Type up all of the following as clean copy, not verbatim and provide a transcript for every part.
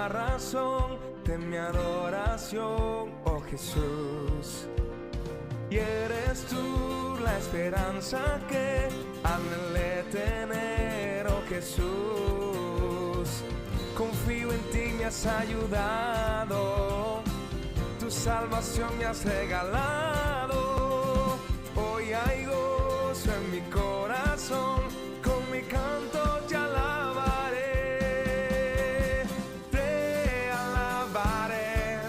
única razón de mi adoración, oh Jesús. Y eres tú la esperanza que anhelé tener, oh Jesús. Confío en ti, me has ayudado, tu salvación me has regalado. Hoy hay gozo en mi corazón, con mi canto te alabaré, te alabaré,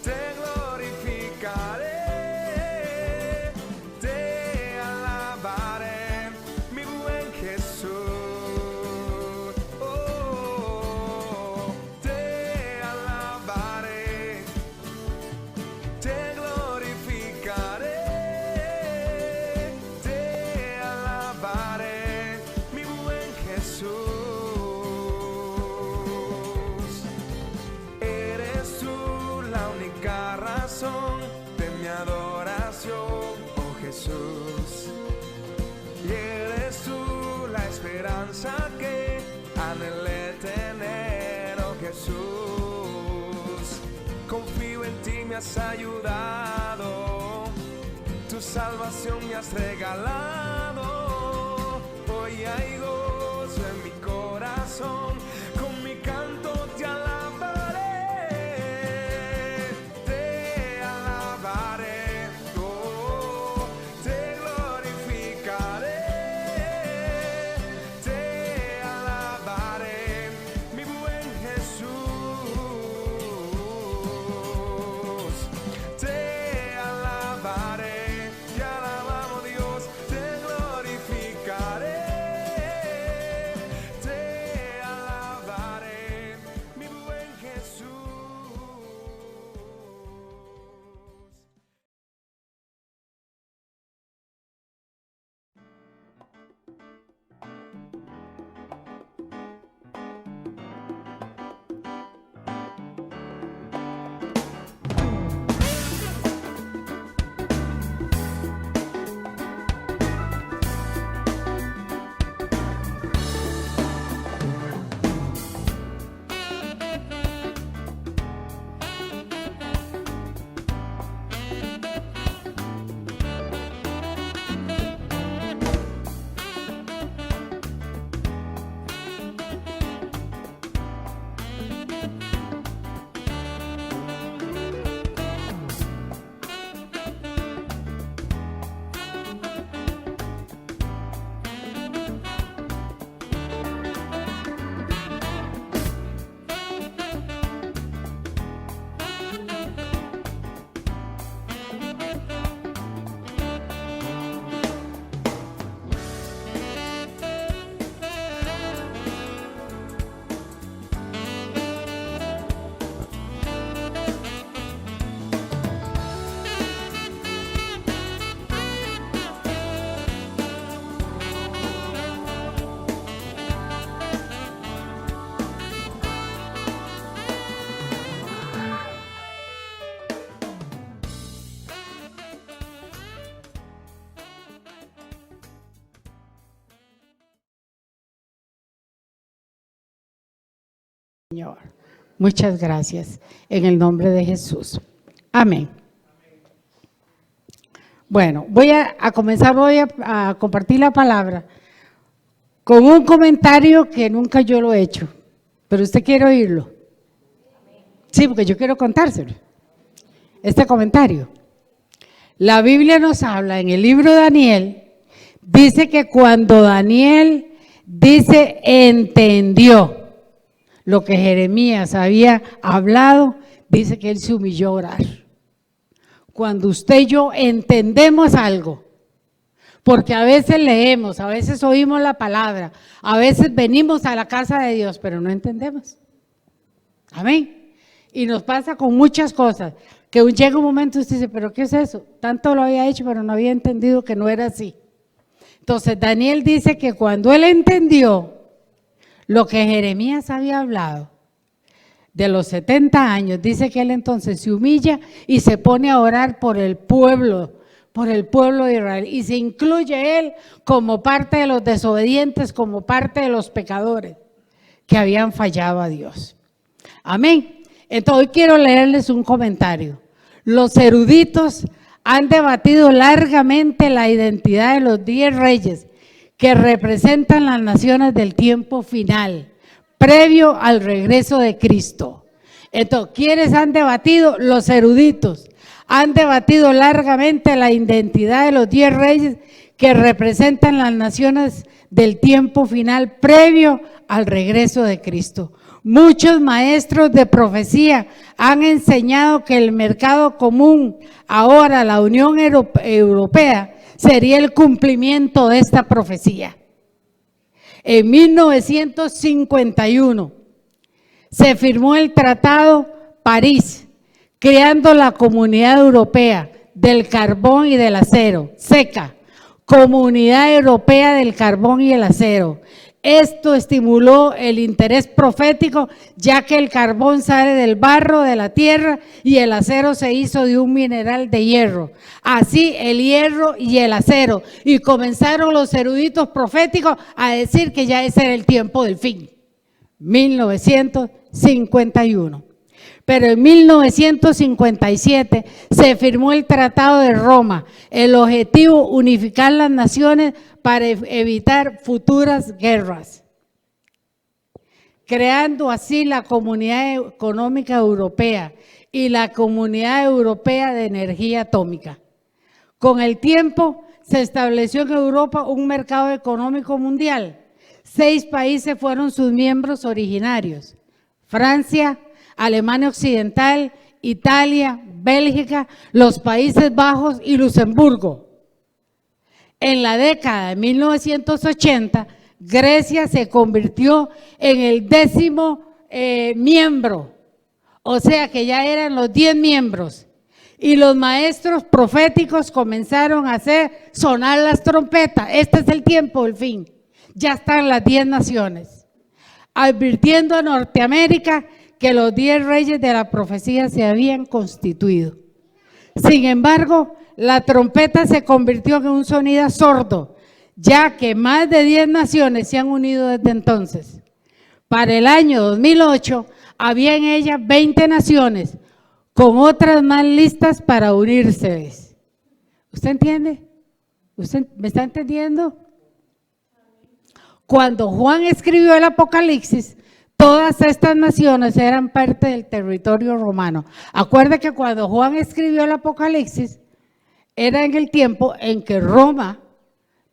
te glorificaré, te alabaré, mi buen Jesús. Oh, te alabaré, te glorificaré, te alabaré, mi buen Jesús. Eres tú la única razón de mi adoración, oh Jesús. Y eres tú la esperanza que anhelé tener, oh Jesús. Confío en ti, me has ayudado, tu salvación me has regalado. Hoy hay gozo en mi corazón, con mi canto te alabaré, te alabaré, oh, te glorificaré, te alabaré, mi buen Jesús. Te alabaré, te alabamos Dios, te glorificaré, te alabaré, mi buen Jesús. Señor, muchas gracias, en el nombre de Jesús. Amén. Bueno, voy a comenzar hoy a compartir la palabra con un comentario que nunca yo lo he hecho, pero usted quiere oírlo. Sí, porque yo quiero contárselo. Este comentario. La Biblia nos habla en el libro de Daniel, dice que cuando Daniel dice entendió lo que Jeremías había hablado, dice que él se humilló a orar. Cuando usted y yo entendemos algo, porque a veces leemos, a veces oímos la palabra, a veces venimos a la casa de Dios, pero no entendemos. Amén. Y nos pasa con muchas cosas, que llega un momento y usted dice, ¿pero qué es eso? Tanto lo había hecho, pero no había entendido que no era así. Entonces Daniel dice que cuando él entendió lo que Jeremías había hablado, de los 70 años, dice que él entonces se humilla y se pone a orar por el pueblo de Israel, y se incluye él como parte de los desobedientes, como parte de los pecadores. que habían fallado a Dios. Amén. Entonces hoy quiero leerles un comentario. Los eruditos han debatido largamente la identidad de los 10 reyes que representan las naciones del tiempo final, previo al regreso de Cristo. Entonces, ¿quiénes han debatido? Los eruditos han debatido largamente la identidad de los 10 reyes que representan las naciones del tiempo final, previo al regreso de Cristo. Muchos maestros de profecía han enseñado que el mercado común, ahora la Unión Europea, sería el cumplimiento de esta profecía. En 1951 se firmó el Tratado París, creando la Comunidad Europea del Carbón y del Acero, CECA, Comunidad Europea del Carbón y el Acero. Esto estimuló el interés profético, ya que el carbón sale del barro de la tierra y el acero se hizo de un mineral de hierro. Así el hierro y el acero. Y comenzaron los eruditos proféticos a decir que ya ese era el tiempo del fin. 1951. Pero en 1957 se firmó el Tratado de Roma, el objetivo unificar las naciones para evitar futuras guerras, creando así la Comunidad Económica Europea y la Comunidad Europea de Energía Atómica. Con el tiempo se estableció en Europa un mercado económico mundial. 6 países fueron sus miembros originarios: Francia, Alemania Occidental, Italia, Bélgica, los Países Bajos y Luxemburgo. En la década de 1980, Grecia se convirtió en el 10º miembro, o sea que ya eran los 10 miembros. Y los maestros proféticos comenzaron a hacer sonar las trompetas. Este es el tiempo del fin. Ya están las 10 naciones, advirtiendo a Norteamérica que los 10 reyes de la profecía se habían constituido. Sin embargo, la trompeta se convirtió en un sonido sordo, ya que más de 10 naciones se han unido desde entonces. Para el año 2008, había en ella 20 naciones, con otras más listas para unirse. ¿Usted entiende? ¿Usted me está entendiendo? Cuando Juan escribió el Apocalipsis, todas estas naciones eran parte del territorio romano. Acuerde que cuando Juan escribió el Apocalipsis, era en el tiempo en que Roma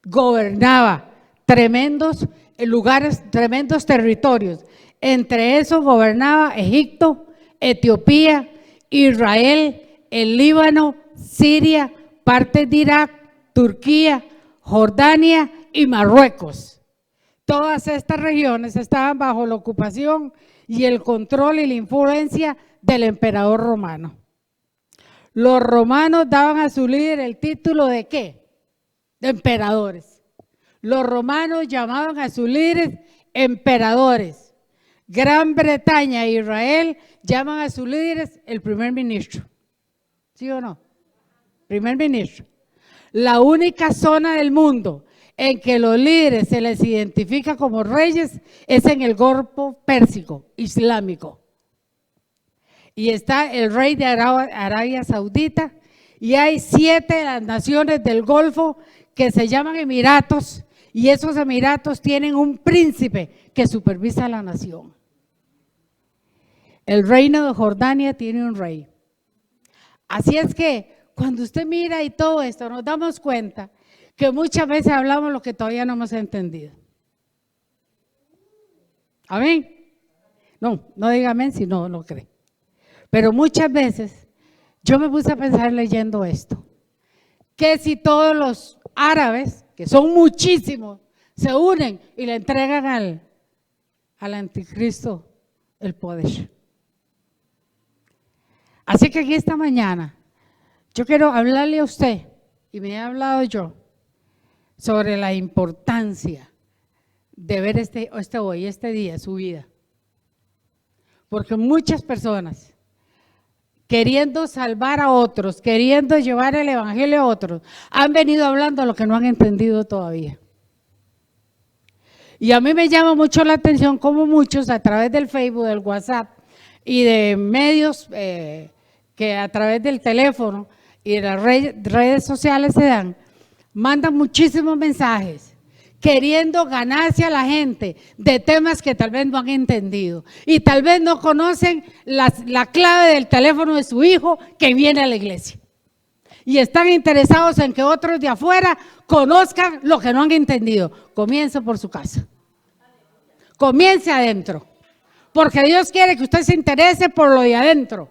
gobernaba tremendos lugares, tremendos territorios. Entre esos gobernaba Egipto, Etiopía, Israel, el Líbano, Siria, partes de Irak, Turquía, Jordania y Marruecos. Todas estas regiones estaban bajo la ocupación y el control y la influencia del emperador romano. Los romanos daban a su líder el título de ¿qué? De emperadores. Los romanos llamaban a sus líderes emperadores. Gran Bretaña e Israel llaman a sus líderes el primer ministro. ¿Sí o no? Primer ministro. La única zona del mundo en que los líderes se les identifica como reyes es en el Golfo Pérsico, islámico. Y está el rey de Arabia Saudita, y hay 7 de las naciones del Golfo que se llaman Emiratos, y esos Emiratos tienen un príncipe que supervisa la nación. El reino de Jordania tiene un rey. Así es que cuando usted mira y todo esto, nos damos cuenta que muchas veces hablamos lo que todavía no hemos entendido. ¿Amén? No diga amén si no lo cree. Pero muchas veces yo me puse a pensar leyendo esto, que si todos los árabes, que son muchísimos, se unen y le entregan al anticristo el poder. Así que aquí esta mañana yo quiero hablarle a usted, y me he hablado yo, sobre la importancia de ver este día, su vida. Porque muchas personas, queriendo salvar a otros, queriendo llevar el evangelio a otros, han venido hablando lo que no han entendido todavía. Y a mí me llama mucho la atención cómo muchos a través del Facebook, del WhatsApp y de medios que a través del teléfono y de las redes sociales se dan, mandan muchísimos mensajes queriendo ganarse a la gente de temas que tal vez no han entendido y tal vez no conocen la clave del teléfono de su hijo que viene a la iglesia. Y están interesados en que otros de afuera conozcan lo que no han entendido. Comience por su casa. Comience adentro. Porque Dios quiere que usted se interese por lo de adentro.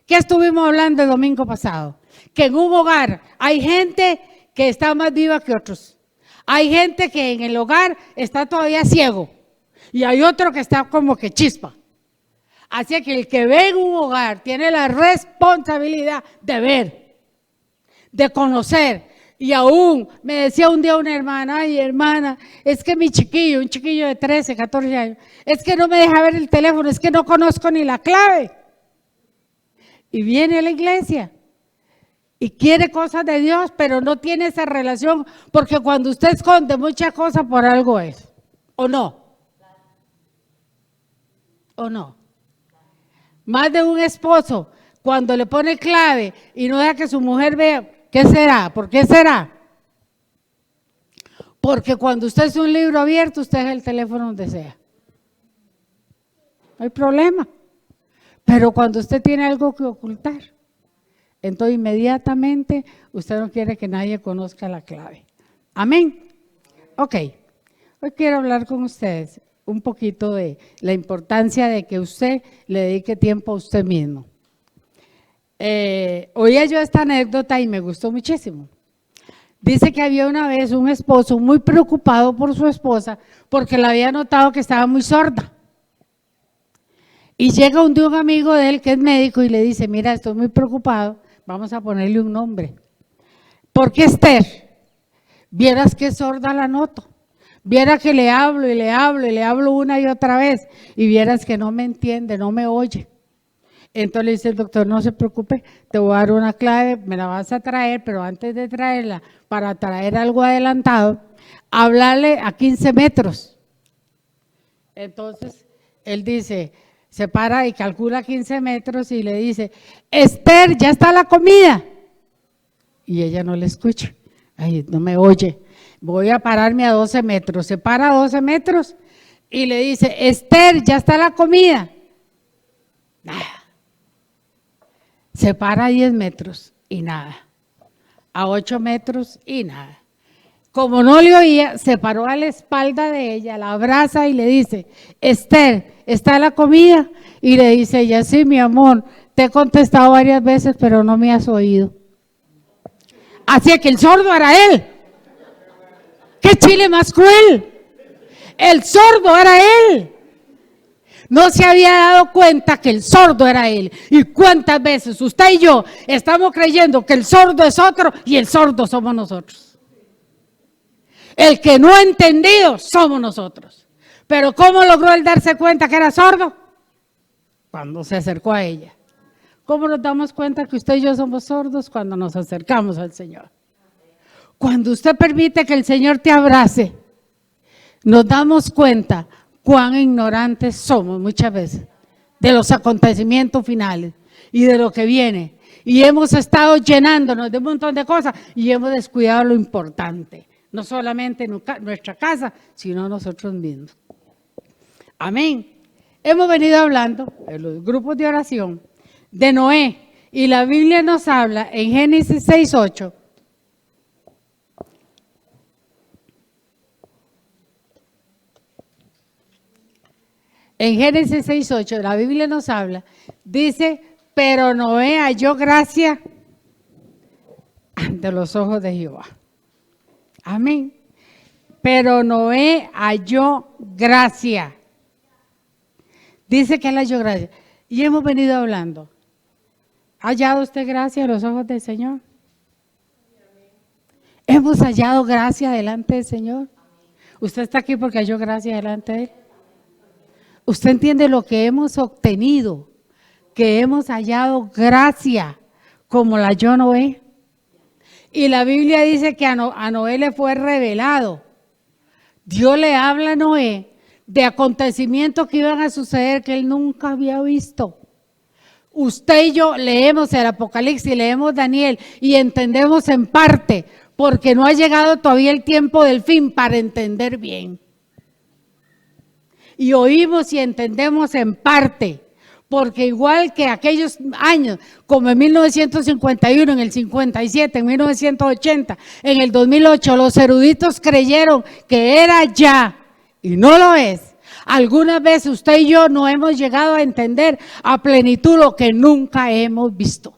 ¿Qué estuvimos hablando el domingo pasado? Que en un hogar hay gente que está más viva que otros. Hay gente que en el hogar está todavía ciego. Y hay otro que está como que chispa. Así que el que ve en un hogar tiene la responsabilidad de ver, de conocer. Y aún me decía un día una hermana, ay hermana, es que mi chiquillo, un chiquillo de 13, 14 años, es que no me deja ver el teléfono, es que no conozco ni la clave. Y viene a la iglesia y quiere cosas de Dios, pero no tiene esa relación, porque cuando usted esconde muchas cosas por algo es, ¿o no? ¿O no? Más de un esposo, cuando le pone clave y no deja que su mujer vea, ¿qué será? ¿Por qué será? Porque cuando usted es un libro abierto, usted deja el teléfono donde sea. No hay problema. Pero cuando usted tiene algo que ocultar, entonces inmediatamente usted no quiere que nadie conozca la clave. Amén. Ok, hoy quiero hablar con ustedes un poquito de la importancia de que usted le dedique tiempo a usted mismo. Oía yo esta anécdota y me gustó muchísimo. Dice que había una vez un esposo muy preocupado por su esposa porque le había notado que estaba muy sorda. Y llega un día un amigo de él que es médico y le dice, mira, estoy muy preocupado, vamos a ponerle un nombre. Porque Esther, vieras qué sorda la noto, viera que le hablo y le hablo y le hablo una y otra vez y vieras que no me entiende, no me oye. Entonces le dice el doctor, no se preocupe, te voy a dar una clave, me la vas a traer, pero antes de traerla, para traer algo adelantado, hablarle a 15 metros. Entonces él dice, se para y calcula 15 metros y le dice, Esther, ya está la comida. Y ella no le escucha, ay, no me oye, voy a pararme a 12 metros. Se para a 12 metros y le dice, Esther, ya está la comida. Nada. Se para a 10 metros y nada. A 8 metros y nada. Como no le oía, se paró a la espalda de ella, la abraza y le dice, Esther, ¿está la comida? Y le dice ella, sí, mi amor, te he contestado varias veces, pero no me has oído. Así que el sordo era él. ¡Qué chile más cruel! El sordo era él. No se había dado cuenta que el sordo era él. ¿Y cuántas veces usted y yo estamos creyendo que el sordo es otro y el sordo somos nosotros? El que no ha entendido somos nosotros. Pero ¿cómo logró él darse cuenta que era sordo? Cuando se acercó a ella. ¿Cómo nos damos cuenta que usted y yo somos sordos? Cuando nos acercamos al Señor. Cuando usted permite que el Señor te abrace, nos damos cuenta cuán ignorantes somos muchas veces de los acontecimientos finales y de lo que viene. Y hemos estado llenándonos de un montón de cosas y hemos descuidado lo importante. No solamente en nuestra casa, sino nosotros mismos. Amén. Hemos venido hablando en los grupos de oración de Noé y la Biblia nos habla en Génesis 6:8. En Génesis 6:8 la Biblia nos habla, dice, pero Noé halló gracia ante los ojos de Jehová. Amén. Pero Noé halló gracia. Dice que él halló gracia. Y hemos venido hablando. ¿Ha hallado usted gracia a los ojos del Señor? ¿Hemos hallado gracia delante del Señor? ¿Usted está aquí porque halló gracia delante de Él? ¿Usted entiende lo que hemos obtenido? Que hemos hallado gracia como la halló Noé. Y la Biblia dice que a Noé le fue revelado Dios le habla a Noé de acontecimientos que iban a suceder que él nunca había visto. Usted y yo leemos el Apocalipsis, leemos Daniel y entendemos en parte, porque no ha llegado todavía el tiempo del fin para entender bien. Y oímos y entendemos en parte, porque igual que aquellos años, como en 1951, en el 57, en 1980, en el 2008, los eruditos creyeron que era ya y no lo es. Algunas veces usted y yo no hemos llegado a entender a plenitud lo que nunca hemos visto.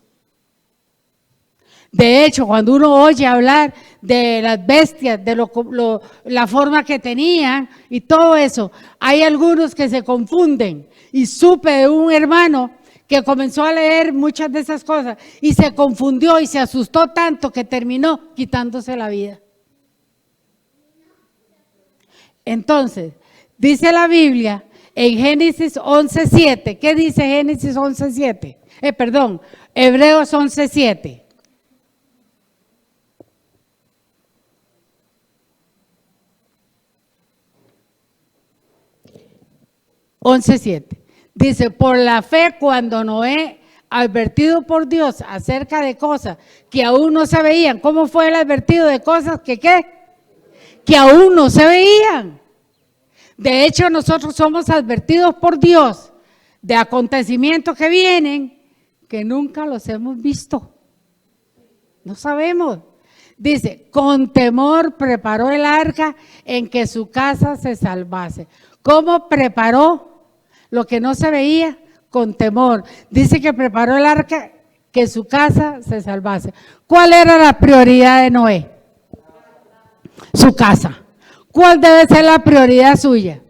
De hecho, cuando uno oye hablar de las bestias, de la forma que tenían y todo eso, hay algunos que se confunden. Y supe de un hermano que comenzó a leer muchas de esas cosas y se confundió y se asustó tanto que terminó quitándose la vida. Entonces, dice la Biblia en Génesis 11:7, ¿qué dice Génesis 11:7? Hebreos 11:7. 11:7. Dice, por la fe cuando Noé, advertido por Dios acerca de cosas que aún no se veían. ¿Cómo fue el advertido de cosas que qué? Que aún no se veían. De hecho, nosotros somos advertidos por Dios de acontecimientos que vienen que nunca los hemos visto. No sabemos. Dice, con temor preparó el arca en que su casa se salvase. ¿Cómo preparó lo que no se veía? Con temor. Dice que preparó el arca que su casa se salvase. ¿Cuál era la prioridad de Noé? Su casa. ¿Cuál debe ser la prioridad suya?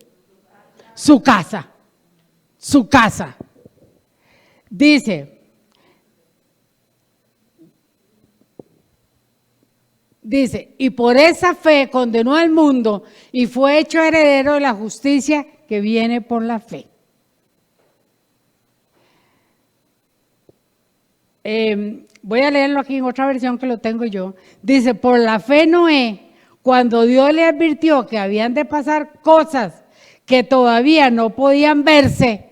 Su casa. Su casa. Dice, y por esa fe condenó al mundo y fue hecho heredero de la justicia que viene por la fe. Voy a leerlo aquí en otra versión que lo tengo yo. Dice, por la fe Noé, cuando Dios le advirtió que habían de pasar cosas que todavía no podían verse,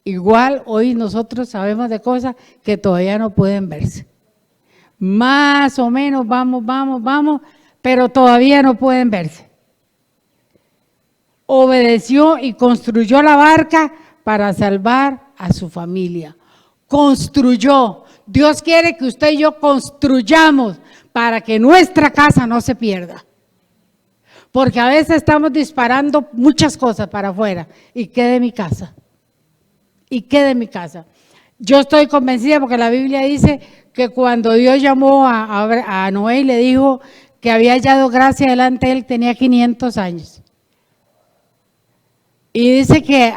igual hoy nosotros sabemos de cosas que todavía no pueden verse. Más o menos vamos, pero todavía no pueden verse. Obedeció y construyó la barca para salvar a su familia. Construyó. Dios quiere que usted y yo construyamos para que nuestra casa no se pierda. Porque a veces estamos disparando muchas cosas para afuera. ¿Y qué de mi casa? ¿Y qué de mi casa? Yo estoy convencida porque la Biblia dice que cuando Dios llamó a Noé y le dijo que había hallado gracia delante de él, tenía 500 años. Y dice que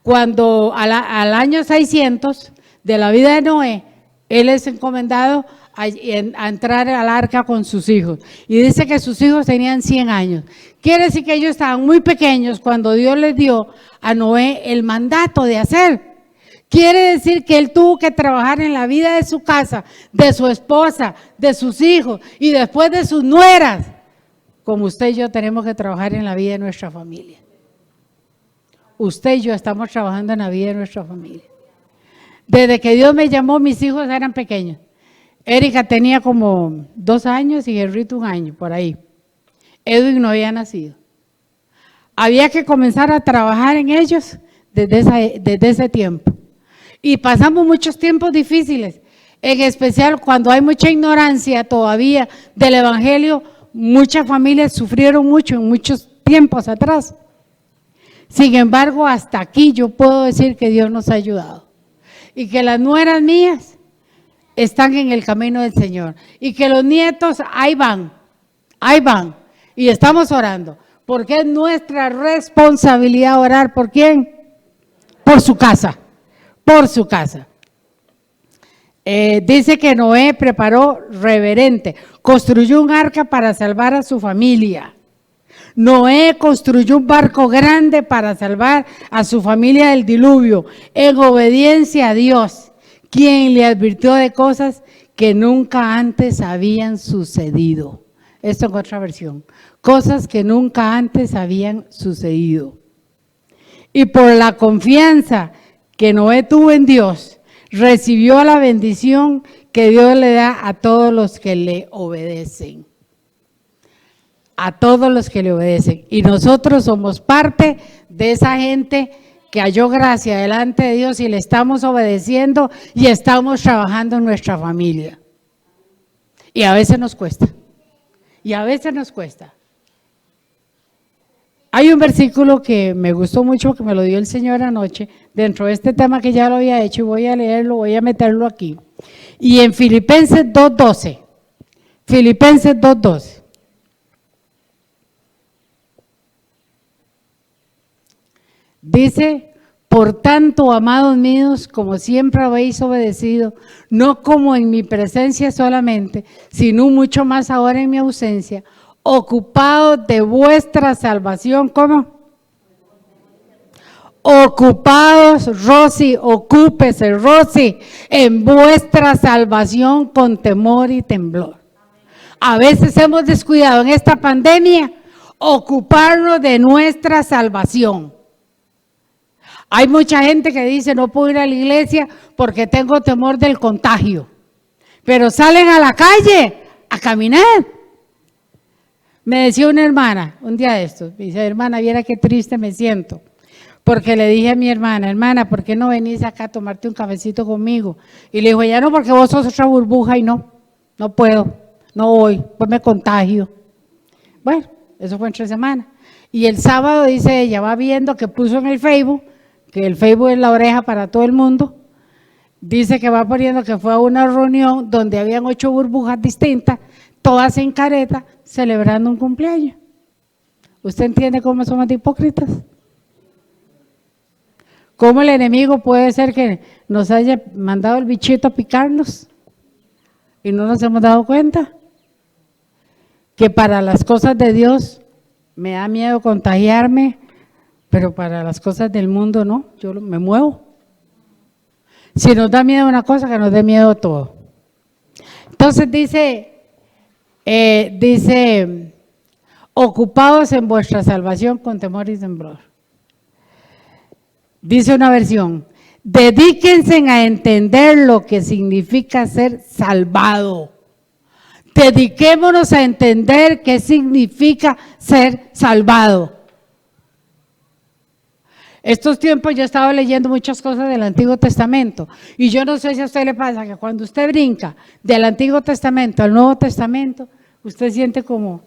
cuando al año 600 de la vida de Noé, él es encomendado a entrar al arca con sus hijos. Y dice que sus hijos tenían 100 años. Quiere decir que ellos estaban muy pequeños cuando Dios les dio a Noé el mandato de hacer. Quiere decir que él tuvo que trabajar en la vida de su casa, de su esposa, de sus hijos y después de sus nueras, como usted y yo tenemos que trabajar en la vida de nuestra familia. Usted y yo estamos trabajando en la vida de nuestra familia. Desde que Dios me llamó, mis hijos eran pequeños. Erika tenía como 2 años y Henrito 1 año, por ahí. Edwin no había nacido. Había que comenzar a trabajar en ellos desde ese tiempo. Y pasamos muchos tiempos difíciles, en especial cuando hay mucha ignorancia todavía del evangelio. Muchas familias sufrieron mucho en muchos tiempos atrás. Sin embargo, hasta aquí yo puedo decir que Dios nos ha ayudado y que las nueras mías están en el camino del Señor y que los nietos ahí van y estamos orando, porque es nuestra responsabilidad orar. ¿Por quién? Por su casa. Por su casa. Dice que Noé preparó reverente, construyó un arca para salvar a su familia. Noé construyó un barco grande para salvar a su familia del diluvio, en obediencia a Dios, quien le advirtió de cosas que nunca antes habían sucedido. Esto en otra versión. cosas que nunca antes habían sucedido. Y por la confianza que Noé tuvo en Dios, recibió la bendición que Dios le da a todos los que le obedecen. A todos los que le obedecen. Y nosotros somos parte de esa gente que halló gracia delante de Dios y le estamos obedeciendo y estamos trabajando en nuestra familia. Y a veces nos cuesta. Y a veces nos cuesta. Hay un versículo que me gustó mucho, que me lo dio el Señor anoche, dentro de este tema que ya lo había hecho, y voy a leerlo, voy a meterlo aquí. Y en Filipenses 2:12. Filipenses 2:12. Dice: por tanto, amados míos, como siempre habéis obedecido, no como en mi presencia solamente, sino mucho más ahora en mi ausencia, ocupados de vuestra salvación. ¿Cómo? Ocupados, Rosy, ocúpese, Rosy, en vuestra salvación con temor y temblor. A veces hemos descuidado en esta pandemia ocuparnos de nuestra salvación. Hay mucha gente que dice: no puedo ir a la iglesia porque tengo temor del contagio. Pero salen a la calle a caminar. Me decía una hermana un día de estos, me dice: hermana, viera qué triste me siento. Porque le dije a mi hermana: hermana, ¿por qué no venís acá a tomarte un cafecito conmigo? Y le dijo: ya no, porque vos sos otra burbuja y no puedo, no voy, pues me contagio. Bueno, eso fue entre semana. Y el sábado, dice ella, va viendo que puso en el Facebook, que el Facebook es la oreja para todo el mundo, dice que va poniendo que fue a una reunión donde habían 8 burbujas distintas, todas en careta, celebrando un cumpleaños. ¿Usted entiende cómo somos de hipócritas? ¿Cómo el enemigo puede ser que nos haya mandado el bichito a picarnos y no nos hemos dado cuenta? Que para las cosas de Dios me da miedo contagiarme, pero para las cosas del mundo no, yo me muevo. Si nos da miedo una cosa, que nos dé miedo todo. Entonces dice, ocupados en vuestra salvación con temor y temblor. Dice una versión: dedíquense a entender lo que significa ser salvado. Dediquémonos a entender qué significa ser salvado. Estos tiempos yo estaba leyendo muchas cosas del Antiguo Testamento y yo no sé si a usted le pasa que cuando usted brinca del Antiguo Testamento al Nuevo Testamento, usted siente como,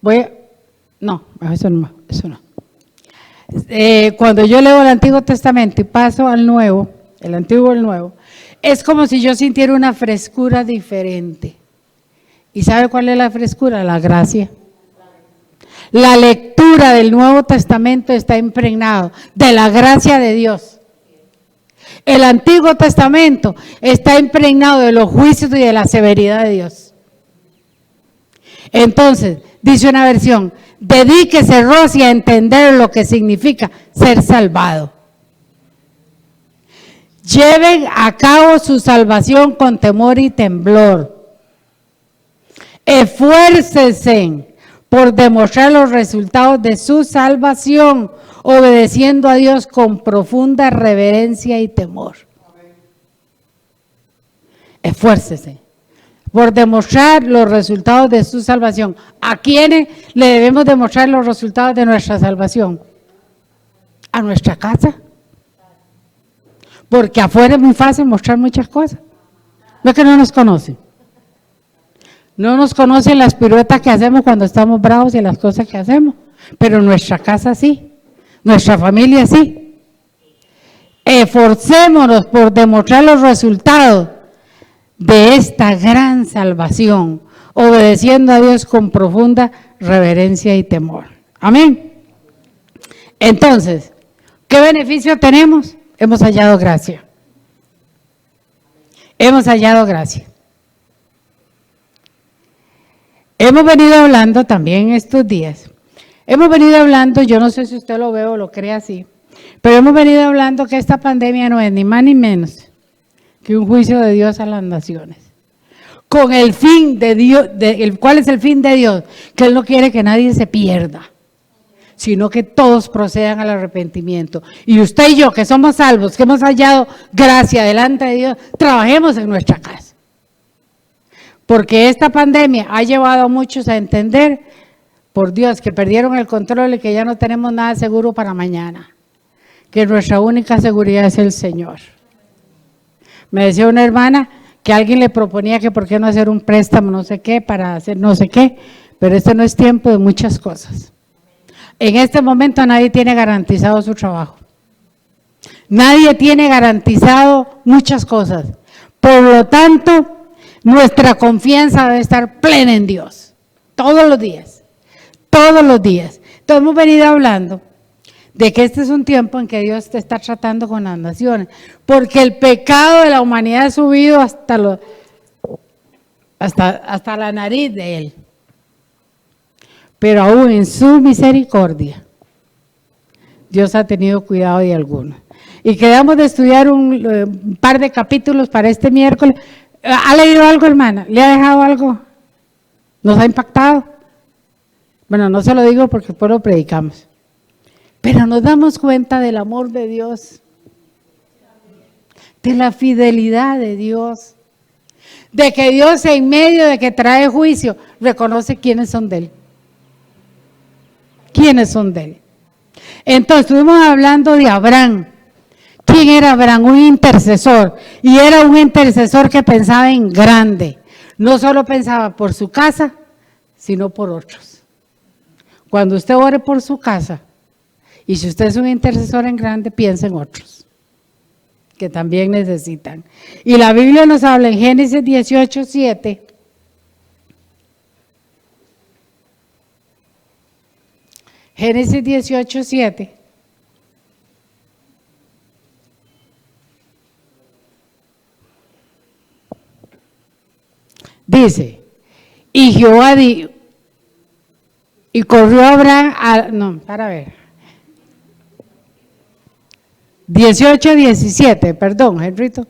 eso no. Cuando yo leo el Antiguo Testamento y paso al Nuevo, el Antiguo al Nuevo, es como si yo sintiera una frescura diferente. ¿Y sabe cuál es la frescura? La gracia. La lectura del Nuevo Testamento está impregnado de la gracia de Dios. El Antiguo Testamento está impregnado de los juicios y de la severidad de Dios. Entonces, dice una versión: dedíquese, Rosy, a entender lo que significa ser salvado. Lleven a cabo su salvación con temor y temblor. Esfuércense por demostrar los resultados de su salvación, obedeciendo a Dios con profunda reverencia y temor. Esfuércese por demostrar los resultados de su salvación. ¿A quiénes le debemos demostrar los resultados de nuestra salvación? A nuestra casa. Porque afuera es muy fácil mostrar muchas cosas. No es que no nos conocen. No nos conocen las piruetas que hacemos cuando estamos bravos y las cosas que hacemos. Pero nuestra casa sí. Nuestra familia sí. Esforcémonos por demostrar los resultados de esta gran salvación, obedeciendo a Dios con profunda reverencia y temor. Amén. Entonces, ¿qué beneficio tenemos? Hemos hallado gracia. Hemos hallado gracia. Hemos venido hablando también estos días. Hemos venido hablando, yo no sé si usted lo ve o lo cree así, pero hemos venido hablando que esta pandemia no es ni más ni menos que un juicio de Dios a las naciones. con el fin de Dios. ¿Cuál es el fin de Dios? Que Él no quiere que nadie se pierda, sino que todos procedan al arrepentimiento. Y usted y yo, que somos salvos, que hemos hallado gracia delante de Dios, trabajemos en nuestra casa. Porque esta pandemia ha llevado a muchos a entender, por Dios, que perdieron el control y que ya no tenemos nada seguro para mañana. Que nuestra única seguridad es el Señor. Me decía una hermana que alguien le proponía que por qué no hacer un préstamo, no sé qué, para hacer no sé qué, pero este no es tiempo de muchas cosas. En este momento nadie tiene garantizado su trabajo. Nadie tiene garantizado muchas cosas. Por lo tanto, nuestra confianza debe estar plena en Dios. Todos los días. Todos los días. Entonces hemos venido hablando de que este es un tiempo en que Dios te está tratando con las naciones. Porque el pecado de la humanidad ha subido hasta la nariz de Él. Pero aún en su misericordia, Dios ha tenido cuidado de algunos. Y quedamos de estudiar un par de capítulos para este miércoles. ¿Ha leído algo, hermana? ¿Le ha dejado algo? ¿Nos ha impactado? Bueno, no se lo digo porque después lo predicamos. Pero nos damos cuenta del amor de Dios, de la fidelidad de Dios, de que Dios en medio de que trae juicio, reconoce quiénes son de Él. ¿Quiénes son de Él? Entonces estuvimos hablando de Abraham. ¿Quién era Abraham? Un intercesor. Y era un intercesor que pensaba en grande. No solo pensaba por su casa, sino por otros. Cuando usted ore por su casa, y si usted es un intercesor en grande, piensa en otros, que también necesitan. Y la Biblia nos habla en Génesis 18:7. Génesis 18:7. Dice, y Jehová dijo, y corrió Abraham, para ver, 18:17, perdón, Henrito.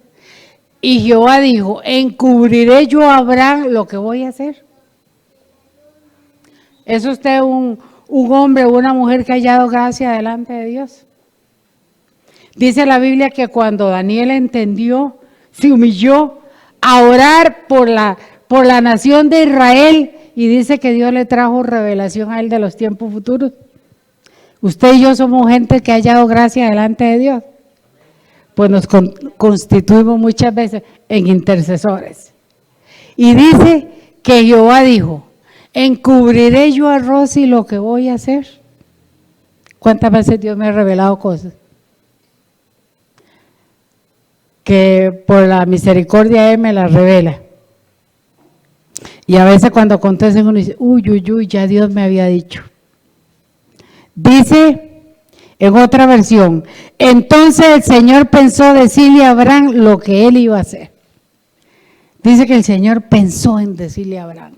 Y Jehová dijo, encubriré yo a Abraham lo que voy a hacer. ¿Es usted un hombre o una mujer que ha hallado gracia delante de Dios? Dice la Biblia que cuando Daniel entendió, se humilló a orar por la nación de Israel, y dice que Dios le trajo revelación a él de los tiempos futuros. Usted y yo somos gente que ha hallado gracia delante de Dios. Pues nos constituimos muchas veces en intercesores. Y dice que Jehová dijo, encubriré yo a Rosy lo que voy a hacer. ¿Cuántas veces Dios me ha revelado cosas? Que por la misericordia Él me las revela. Y a veces cuando acontecen uno dice, uy, ya Dios me había dicho. Dice en otra versión, entonces el Señor pensó decirle a Abraham lo que él iba a hacer. Dice que el Señor pensó en decirle a Abraham.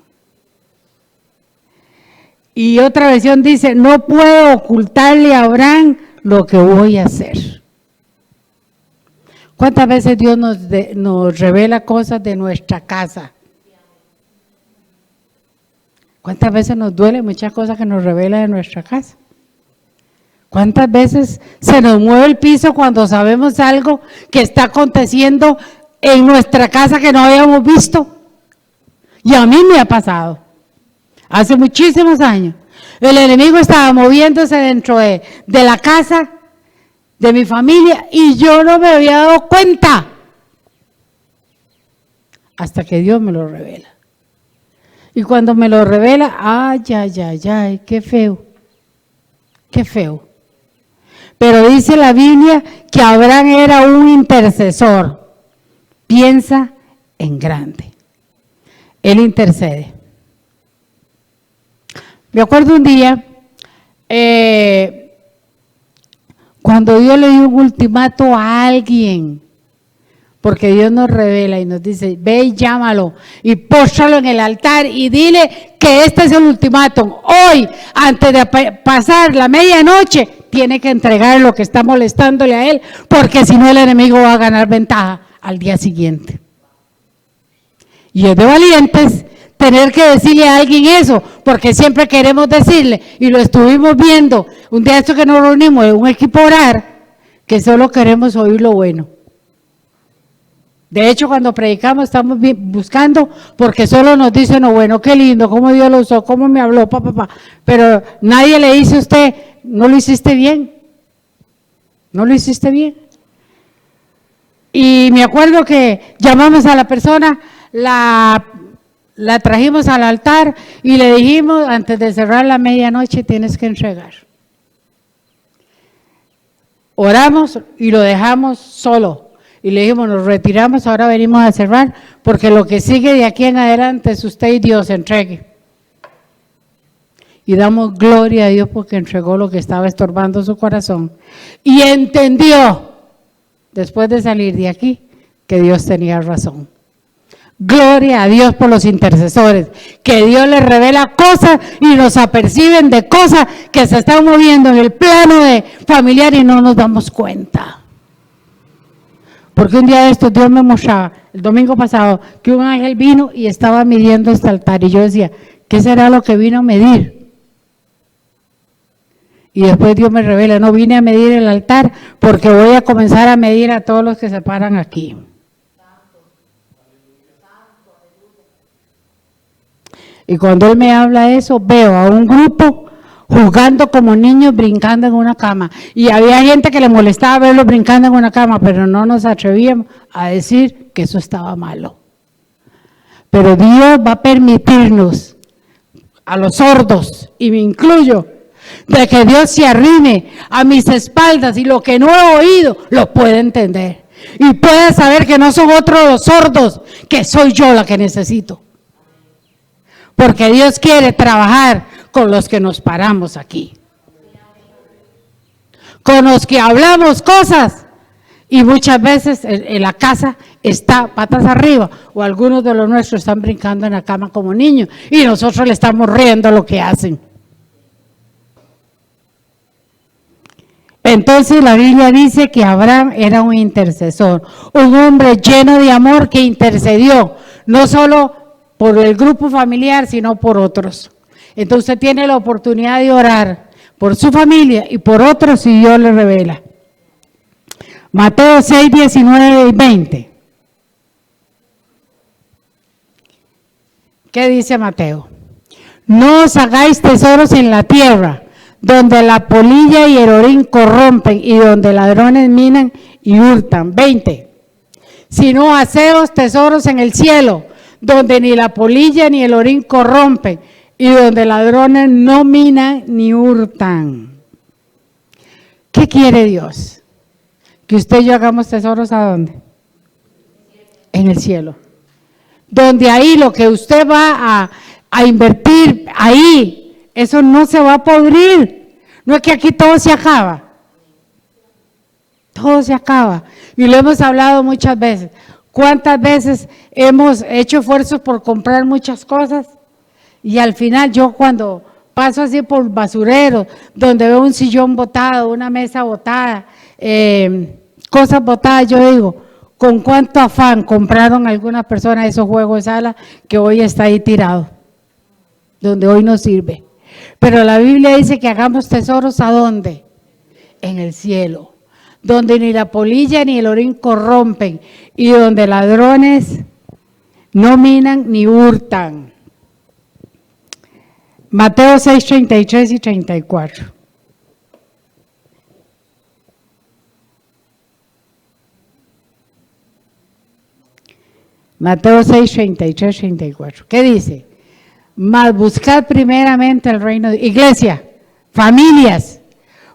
Y otra versión dice, no puedo ocultarle a Abraham lo que voy a hacer. ¿Cuántas veces Dios nos revela cosas de nuestra casa? ¿Cuántas veces nos duele muchas cosas que nos revela de nuestra casa? ¿Cuántas veces se nos mueve el piso cuando sabemos algo que está aconteciendo en nuestra casa que no habíamos visto? Y a mí me ha pasado. Hace muchísimos años. El enemigo estaba moviéndose dentro de la casa de mi familia y yo no me había dado cuenta. Hasta que Dios me lo revela. Y cuando me lo revela, ay, qué feo. Qué feo. Pero dice la Biblia que Abraham era un intercesor. Piensa en grande. Él intercede. Me acuerdo un día, cuando Dios le dio un ultimato a alguien, porque Dios nos revela y nos dice, ve y llámalo y póstralo en el altar y dile que este es el ultimátum. Hoy, antes de pasar la medianoche, tiene que entregar lo que está molestándole a él, porque si no el enemigo va a ganar ventaja al día siguiente. Y es de valientes tener que decirle a alguien eso, porque siempre queremos decirle, y lo estuvimos viendo, un día esto que nos reunimos en un equipo orar, que solo queremos oír lo bueno. De hecho, cuando predicamos estamos buscando, porque solo nos dicen lo bueno, qué lindo, cómo Dios lo usó, cómo me habló, pero nadie le dice a usted, no lo hiciste bien, no lo hiciste bien. Y me acuerdo que llamamos a la persona, la trajimos al altar y le dijimos, antes de cerrar la medianoche tienes que entregar. Oramos y lo dejamos solo. Y le dijimos, nos retiramos, ahora venimos a cerrar, porque lo que sigue de aquí en adelante es usted y Dios, entregue. Y damos gloria a Dios porque entregó lo que estaba estorbando su corazón. Y entendió, después de salir de aquí, que Dios tenía razón. Gloria a Dios por los intercesores, que Dios les revela cosas y nos aperciben de cosas que se están moviendo en el plano de familiar y no nos damos cuenta. Porque un día de estos Dios me mostraba, el domingo pasado, que un ángel vino y estaba midiendo este altar. Y yo decía, ¿qué será lo que vino a medir? Y después Dios me revela, no vine a medir el altar porque voy a comenzar a medir a todos los que se paran aquí. Y cuando Él me habla eso, veo a un grupo jugando como niños, brincando en una cama. Y había gente que le molestaba verlos brincando en una cama, pero no nos atrevíamos a decir que eso estaba malo. Pero Dios va a permitirnos, a los sordos, y me incluyo, de que Dios se arrime a mis espaldas y lo que no he oído lo pueda entender. Y pueda saber que no son otros los sordos, que soy yo la que necesito. Porque Dios quiere trabajar con los que nos paramos aquí. Con los que hablamos cosas y muchas veces en la casa está patas arriba o algunos de los nuestros están brincando en la cama como niños y nosotros le estamos riendo lo que hacen. Entonces la Biblia dice que Abraham era un intercesor, un hombre lleno de amor que intercedió, no solo por el grupo familiar, sino por otros. Entonces usted tiene la oportunidad de orar por su familia y por otros si Dios le revela. Mateo 6, 19 y 20. ¿Qué dice Mateo? No os hagáis tesoros en la tierra, donde la polilla y el orín corrompen y donde ladrones minan y hurtan. 20. Sino haceos tesoros en el cielo, donde ni la polilla ni el orín corrompen y donde ladrones no minan ni hurtan. ¿Qué quiere Dios? Que usted y yo hagamos tesoros ¿a dónde? En el cielo. Donde ahí lo que usted va a invertir, ahí, eso no se va a podrir. No es que aquí todo se acaba. Todo se acaba. Y lo hemos hablado muchas veces. ¿Cuántas veces hemos hecho esfuerzos por comprar muchas cosas? Y al final yo cuando paso así por basureros, donde veo un sillón botado, una mesa botada, cosas botadas, yo digo, ¿con cuánto afán compraron algunas personas esos juegos de sala que hoy está ahí tirado? Donde hoy no sirve. Pero la Biblia dice que hagamos tesoros ¿a dónde? En el cielo. Donde ni la polilla ni el orín corrompen y donde ladrones no minan ni hurtan. Mateo 6, 33 y 34. Mateo 6, 33, 34. ¿Qué dice? Mas buscad primeramente el reino de Dios. Iglesia, familias,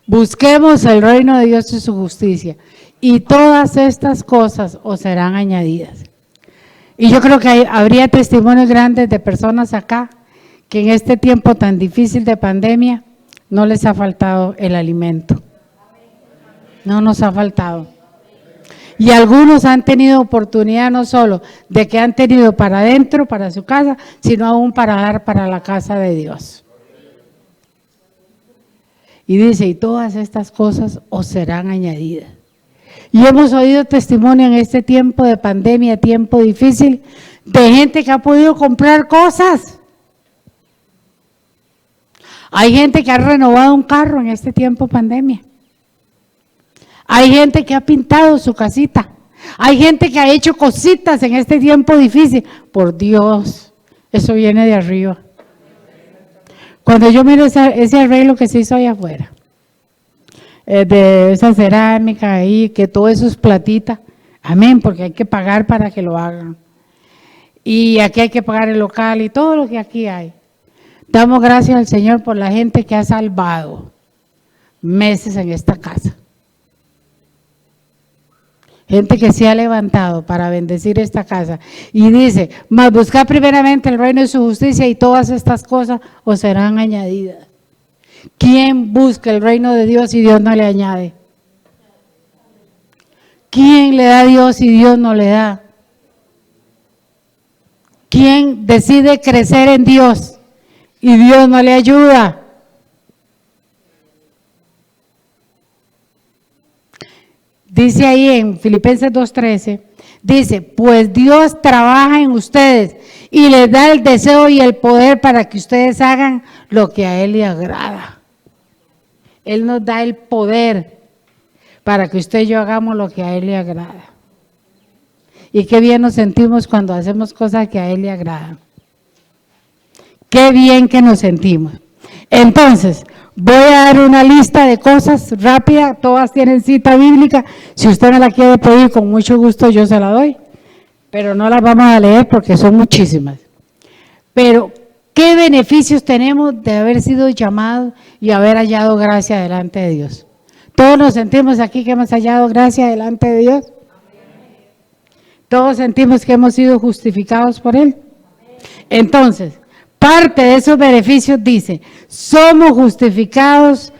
busquemos el reino de Dios y su justicia. Y todas estas cosas os serán añadidas. Y yo creo que habría testimonios grandes de personas acá que en este tiempo tan difícil de pandemia no les ha faltado el alimento. No nos ha faltado. Y algunos han tenido oportunidad no solo de que han tenido para adentro, para su casa, sino aún para dar para la casa de Dios. Y dice, y todas estas cosas os serán añadidas. Y hemos oído testimonio en este tiempo de pandemia, tiempo difícil, de gente que ha podido comprar cosas. Hay gente que ha renovado un carro en este tiempo pandemia. Hay gente que ha pintado su casita. Hay gente que ha hecho cositas en este tiempo difícil. Por Dios, eso viene de arriba. Cuando yo miro ese arreglo que se hizo allá afuera, de esa cerámica ahí, que todo eso es platita, amén, porque hay que pagar para que lo hagan. Y aquí hay que pagar el local y todo lo que aquí hay. Damos gracias al Señor por la gente que ha salvado meses en esta casa. Gente que se ha levantado para bendecir esta casa y dice, mas buscad primeramente el reino de su justicia y todas estas cosas os serán añadidas. ¿Quién busca el reino de Dios y Dios no le añade? ¿Quién le da a Dios y Dios no le da? ¿Quién decide crecer en Dios y Dios no le ayuda? Dice ahí en Filipenses 2:13, dice, pues Dios trabaja en ustedes y les da el deseo y el poder para que ustedes hagan lo que a Él le agrada. Él nos da el poder para que usted y yo hagamos lo que a Él le agrada. Y qué bien nos sentimos cuando hacemos cosas que a Él le agradan. Qué bien que nos sentimos. Entonces, voy a dar una lista de cosas rápida, todas tienen cita bíblica. Si usted me la quiere pedir, con mucho gusto yo se la doy, pero no las vamos a leer porque son muchísimas. Pero, ¿qué beneficios tenemos de haber sido llamados y haber hallado gracia delante de Dios? Todos nos sentimos aquí que hemos hallado gracia delante de Dios. Todos sentimos que hemos sido justificados por Él. Entonces, parte de esos beneficios dice, somos justificados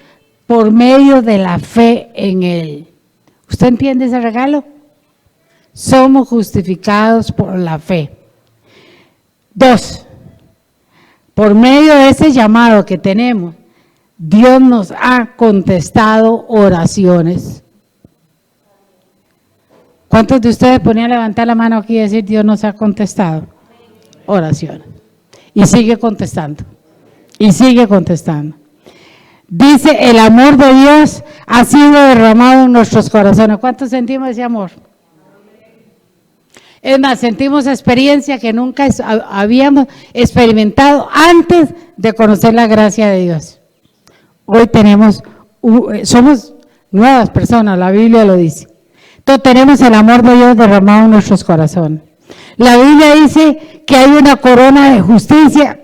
por medio de la fe en Él. ¿Usted entiende ese regalo? Somos justificados por la fe. 2, por medio de ese llamado que tenemos, Dios nos ha contestado oraciones. ¿Cuántos de ustedes ponían a levantar la mano aquí y decir, Dios nos ha contestado? Oraciones. Y sigue contestando. Y sigue contestando. Dice, el amor de Dios ha sido derramado en nuestros corazones. ¿Cuántos sentimos ese amor? Es más, sentimos experiencia que nunca habíamos experimentado antes de conocer la gracia de Dios. Hoy somos nuevas personas, la Biblia lo dice. Entonces tenemos el amor de Dios derramado en nuestros corazones. La Biblia dice que hay una corona de justicia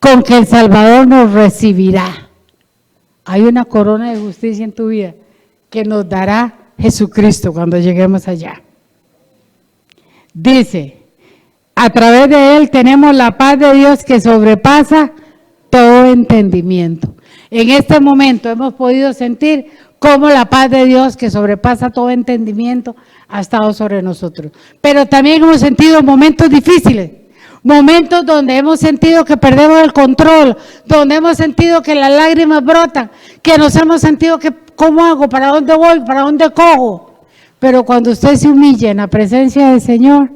con que el Salvador nos recibirá. Hay una corona de justicia en tu vida que nos dará Jesucristo cuando lleguemos allá. Dice, a través de Él tenemos la paz de Dios que sobrepasa todo entendimiento. En este momento hemos podido sentir cómo la paz de Dios que sobrepasa todo entendimiento ha estado sobre nosotros. Pero también hemos sentido momentos difíciles, momentos donde hemos sentido que perdemos el control, donde hemos sentido que las lágrimas brotan, que nos hemos sentido que, ¿cómo hago? ¿Para dónde voy? ¿Para dónde cojo? Pero cuando usted se humilla en la presencia del Señor,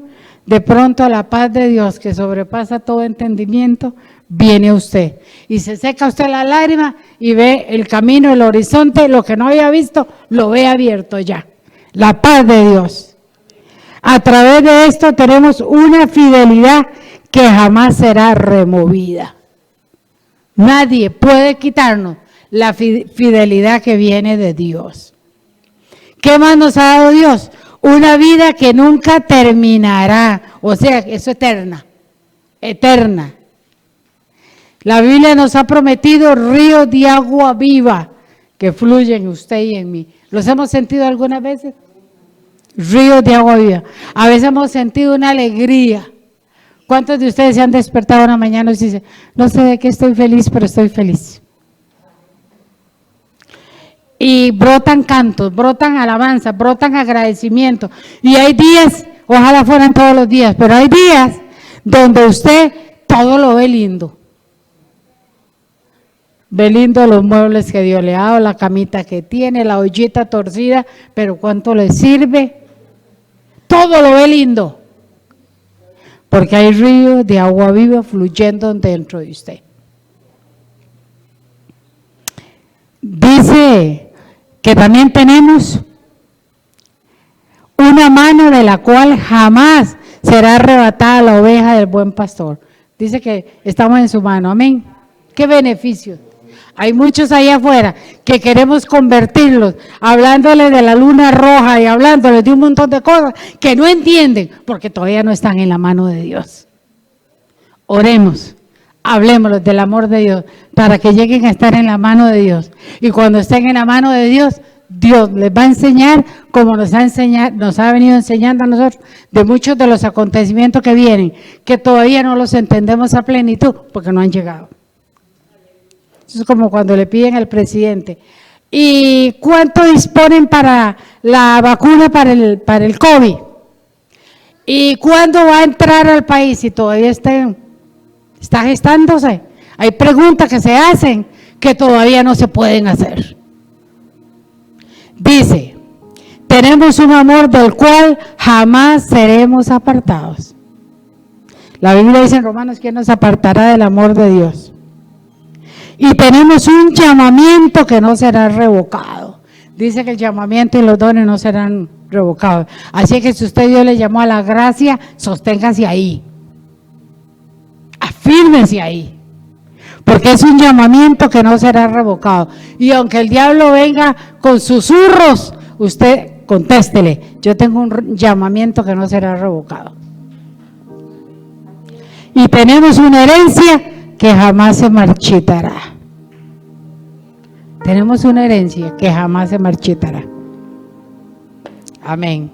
de pronto la paz de Dios que sobrepasa todo entendimiento, viene a usted. Y se seca usted la lágrima y ve el camino, el horizonte, lo que no había visto, lo ve abierto ya. La paz de Dios. A través de esto tenemos una fidelidad que jamás será removida. Nadie puede quitarnos la fidelidad que viene de Dios. ¿Qué más nos ha dado Dios? Una vida que nunca terminará, o sea, es eterna, eterna. La Biblia nos ha prometido ríos de agua viva que fluyen en usted y en mí. ¿Los hemos sentido algunas veces? Ríos de agua viva. A veces hemos sentido una alegría. ¿Cuántos de ustedes se han despertado una mañana y dicen, no sé de qué estoy feliz, pero estoy feliz? Y brotan cantos, brotan alabanzas, brotan agradecimientos. Y hay días, ojalá fueran todos los días, pero hay días donde usted todo lo ve lindo. Ve lindo los muebles que Dios le ha dado, la camita que tiene, la ollita torcida, pero ¿cuánto le sirve? Todo lo ve lindo. porque hay ríos de agua viva fluyendo dentro de usted. Dice que también tenemos una mano de la cual jamás será arrebatada la oveja del buen pastor. Dice que estamos en su mano, amén. ¿Qué beneficio? Hay muchos allá afuera que queremos convertirlos, hablándoles de la luna roja y hablándoles de un montón de cosas que no entienden, porque todavía no están en la mano de Dios. Oremos, hablemosles del amor de Dios, para que lleguen a estar en la mano de Dios. Y cuando estén en la mano de Dios, Dios les va a enseñar como nos ha venido enseñando a nosotros de muchos de los acontecimientos que vienen, que todavía no los entendemos a plenitud porque no han llegado. Eso es como cuando le piden al presidente, ¿y cuánto disponen para la vacuna para el COVID? ¿Y cuándo va a entrar al país? Si todavía está gestándose. Hay preguntas que se hacen que todavía no se pueden hacer. Dice, tenemos un amor del cual jamás seremos apartados. La Biblia dice en Romanos, ¿quién nos apartará del amor de Dios? Y tenemos un llamamiento que no será revocado. Dice que el llamamiento y los dones no serán revocados. Así que si usted Dios le llamó a la gracia, sosténgase ahí. Afírmese ahí. Porque es un llamamiento que no será revocado. Y aunque el diablo venga con susurros, usted contéstele, yo tengo un llamamiento que no será revocado. Y tenemos una herencia que jamás se marchitará. Tenemos una herencia que jamás se marchitará. Amén.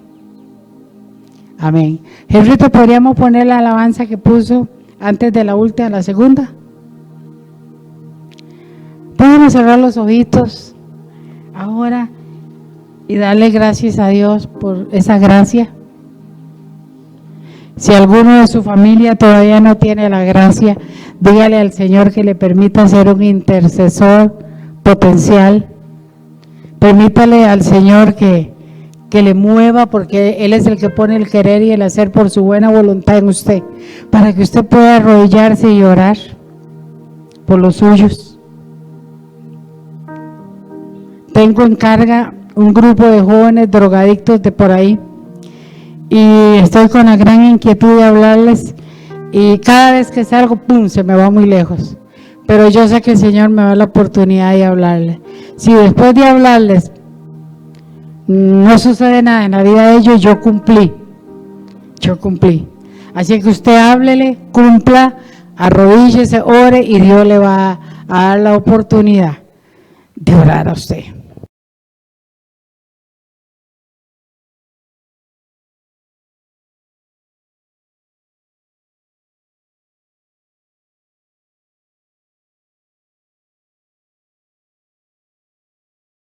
Amén. Jefrito, ¿podríamos poner la alabanza que puso antes de la última, la segunda? Podemos cerrar los ojitos ahora y darle gracias a Dios por esa gracia. Si alguno de su familia todavía no tiene la gracia, dígale al Señor que le permita ser un intercesor potencial. Permítale al Señor que le mueva, porque Él es el que pone el querer y el hacer por su buena voluntad en usted, para que usted pueda arrodillarse y orar por los suyos. Tengo en carga un grupo de jóvenes drogadictos de por ahí, y estoy con la gran inquietud de hablarles, y cada vez que salgo, ¡pum!, se me va muy lejos. Pero yo sé que el Señor me da la oportunidad de hablarles. Si después de hablarles no sucede nada en la vida de ellos, yo cumplí. Así que usted háblele, cumpla, arrodíllese, ore, y Dios le va a dar la oportunidad de orar a usted.